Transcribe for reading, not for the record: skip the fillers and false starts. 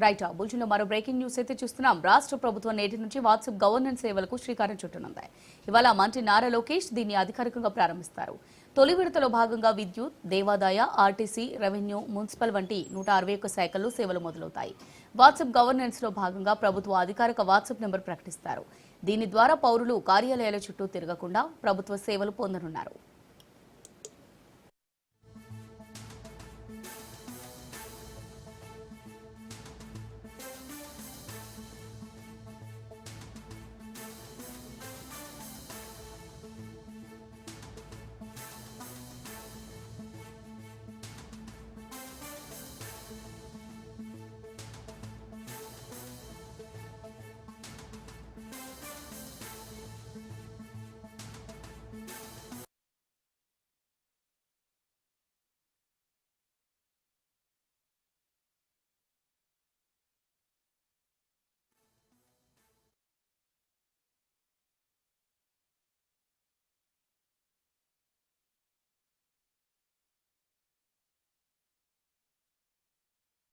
Right బులెటిన్లో మరో breaking news అయితే చూస్తున్నాం. రాష్ట్ర ప్రభుత్వం నేటి నుంచి వాట్సాప్ గవర్నెన్స్ సేవలకు శ్రీకారం చుట్టనుంది. ఇవాళ మంత్రి నారా లోకేష్ దీన్ని అధికారికంగా ప్రారంభిస్తారు. తొలి విడతలో భాగంగా విద్యుత్, దేవాదాయ, ఆర్టీసీ, రెవెన్యూ, మున్సిపల్ వంటి 161 శాఖల్లో సేవలు మొదలవుతాయి. వాట్సాప్ గవర్నెన్స్ లో భాగంగా ప్రభుత్వ అధికారిక వాట్సాప్ నెంబర్ ప్రకటిస్తారు. దీని ద్వారా పౌరులు కార్యాలయాల చుట్టూ తిరగకుండా ప్రభుత్వ సేవలు పొందనున్నారు.